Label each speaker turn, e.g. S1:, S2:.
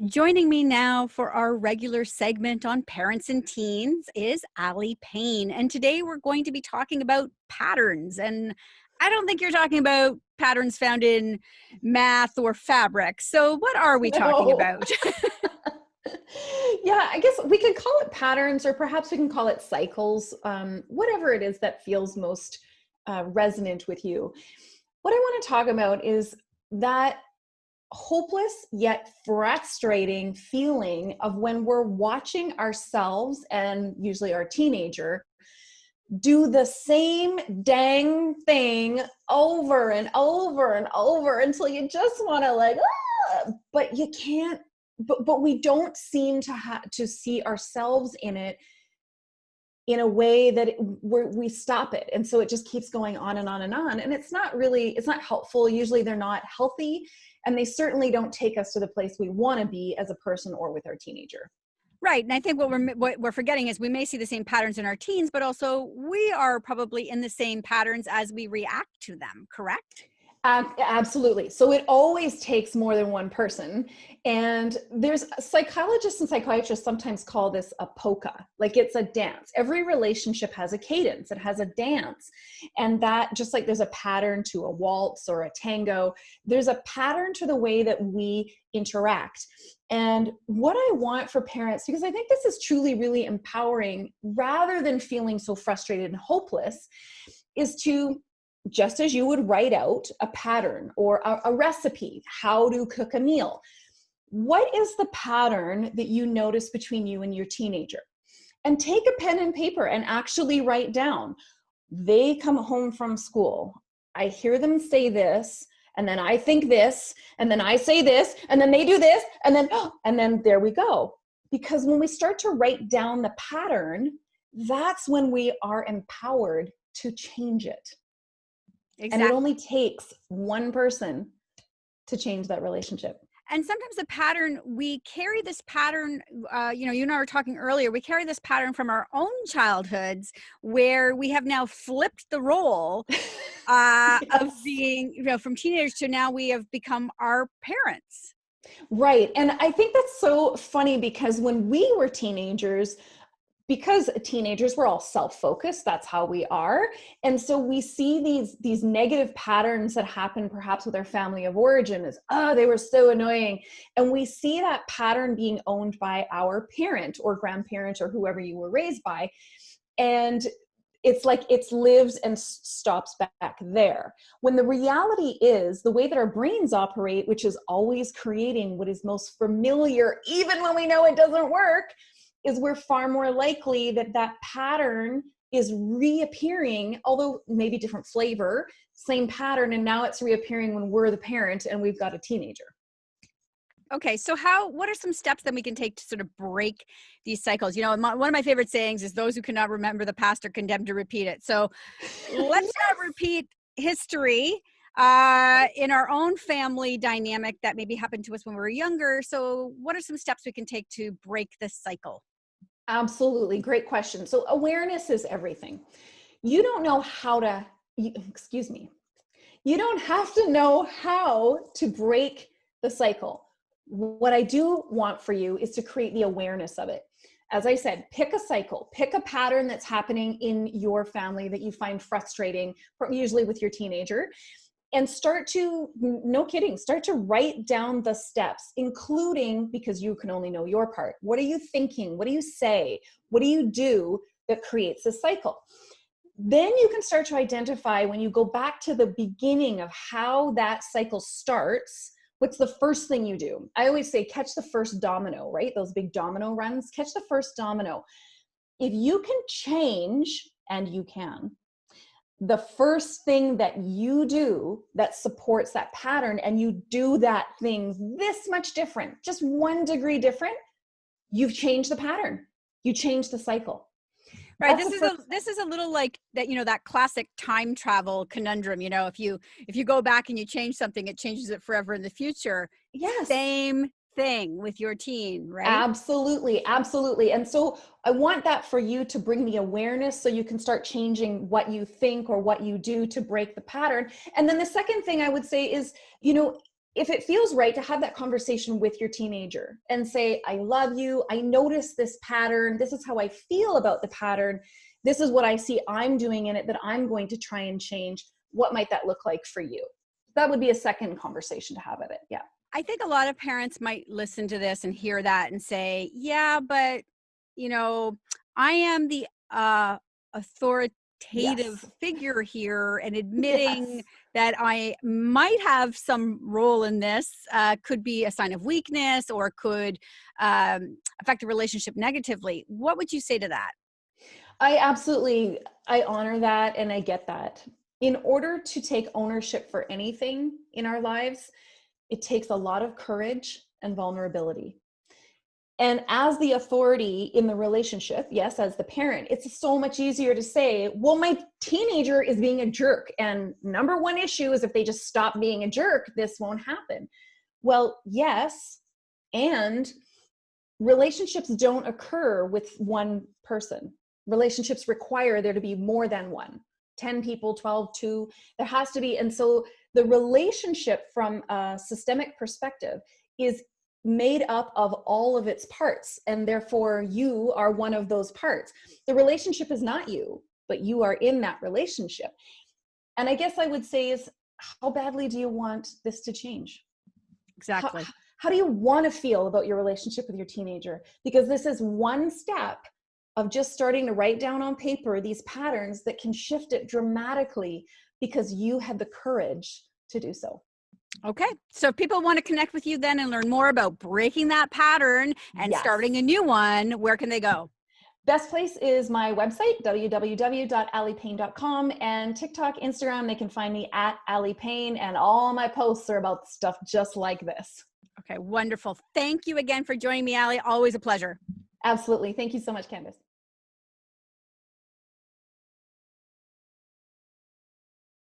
S1: Joining me now for our regular segment on parents and teens is Allie Payne. And today we're going to be talking about patterns. And I don't think you're talking about patterns found in math or fabric. So, what are we talking
S2: No.
S1: about?
S2: Yeah, I guess we can call it patterns, or perhaps we can call it cycles, whatever it is that feels most resonant with you. What I want to talk about is that hopeless yet frustrating feeling of when we're watching ourselves and usually our teenager do the same dang thing over and over and over until you just want to but you can't, but we don't seem to have to see ourselves in it in a way that we stop it. And so it just keeps going on and on and on. And it's not helpful. Usually they're not healthy. And they certainly don't take us to the place we want to be as a person or with our teenager.
S1: Right. And I think what we're forgetting is we may see the same patterns in our teens, but also we are probably in the same patterns as we react to them, correct?
S2: Absolutely. So it always takes more than one person. And there's psychologists and psychiatrists sometimes call this a polka, like it's a dance. Every relationship has a cadence, it has a dance. And that, just like there's a pattern to a waltz or a tango, there's a pattern to the way that we interact. And what I want for parents, because I think this is truly really empowering, rather than feeling so frustrated and hopeless, is to, just as you would write out a pattern or a recipe, how to cook a meal, what is the pattern that you notice between you and your teenager? And take a pen and paper and actually write down. They come home from school. I hear them say this, and then I think this, and then I say this, and then they do this, and then there we go. Because when we start to write down the pattern, that's when we are empowered to change it. And it
S1: Exactly.
S2: only takes one person to change that relationship.
S1: And sometimes the pattern, we carry this pattern, you and I were talking earlier, we carry this pattern from our own childhoods where we have now flipped the role of
S2: Yes.
S1: being, from teenagers to now we have become our parents.
S2: Right. And I think that's so funny because when we were teenagers, because teenagers were all self-focused, that's how we are. And so we see these negative patterns that happen perhaps with our family of origin is, oh, they were so annoying. And we see that pattern being owned by our parent or grandparent or whoever you were raised by. And it's like it lives and stops back there. When the reality is the way that our brains operate, which is always creating what is most familiar, even when we know it doesn't work, is we're far more likely that pattern is reappearing, although maybe different flavor, same pattern, and now it's reappearing when we're the parent and we've got a teenager.
S1: Okay, so what are some steps that we can take to sort of break these cycles? One of my favorite sayings is those who cannot remember the past are condemned to repeat it. So let's not
S2: Yes.
S1: repeat history in our own family dynamic that maybe happened to us when we were younger. So what are some steps we can take to break this cycle?
S2: Absolutely. Great question. So awareness is everything. You don't know how to, excuse me, you don't have to know how to break the cycle. What I do want for you is to create the awareness of it. As I said, pick a cycle, pick a pattern that's happening in your family that you find frustrating, usually with your teenager, and start to, no kidding, start to write down the steps, including, because you can only know your part. What are you thinking? What do you say? What do you do that creates a cycle? Then you can start to identify, when you go back to the beginning of how that cycle starts, what's the first thing you do? I always say, catch the first domino, right? Those big domino runs, catch the first domino. If you can change, and you can, the first thing that you do that supports that pattern, and you do that thing this much different, just 1 degree different, you've changed the pattern. You change the cycle.
S1: Right.
S2: That's
S1: This
S2: the
S1: is
S2: first.
S1: a little like that, that classic time travel conundrum. If you go back and you change something, it changes it forever in the future.
S2: Yes.
S1: Same thing with your teen, right?
S2: Absolutely, absolutely. And so I want that for you to bring the awareness so you can start changing what you think or what you do to break the pattern. And then the second thing I would say is, if it feels right to have that conversation with your teenager and say, I love you, I notice this pattern, this is how I feel about the pattern, this is what I see I'm doing in it that I'm going to try and change. What might that look like for you? That would be a second conversation to have at it. Yeah.
S1: I think a lot of parents might listen to this and hear that and say, yeah, but you know, I am the authoritative
S2: Yes.
S1: figure here, and admitting
S2: Yes.
S1: that I might have some role in this could be a sign of weakness, or could affect the relationship negatively. What would you say to that?
S2: I honor that and I get that. In order to take ownership for anything in our lives, it takes a lot of courage and vulnerability. And as the authority in the relationship, yes, as the parent, it's so much easier to say, well, my teenager is being a jerk. And number one issue is if they just stop being a jerk, this won't happen. Well, yes. And relationships don't occur with one person. Relationships require there to be more than one. 10 people, 12, 2, there has to be. And so the relationship from a systemic perspective is made up of all of its parts. And therefore you are one of those parts. The relationship is not you, but you are in that relationship. And I guess I would say is, how badly do you want this to change? How,
S1: Exactly.
S2: how do you want to feel about your relationship with your teenager? Because this is one step of just starting to write down on paper these patterns that can shift it dramatically because you had the courage to do so.
S1: Okay. So if people want to connect with you then and learn more about breaking that pattern and starting
S2: Yes.
S1: a new one, where can they go?
S2: Best place is my website, www.alliepayne.com, and TikTok, Instagram, they can find me at Allie Payne, and all my posts are about stuff just like this.
S1: Okay, wonderful. Thank you again for joining me, Allie. Always a pleasure.
S2: Absolutely. Thank you so much, Candace.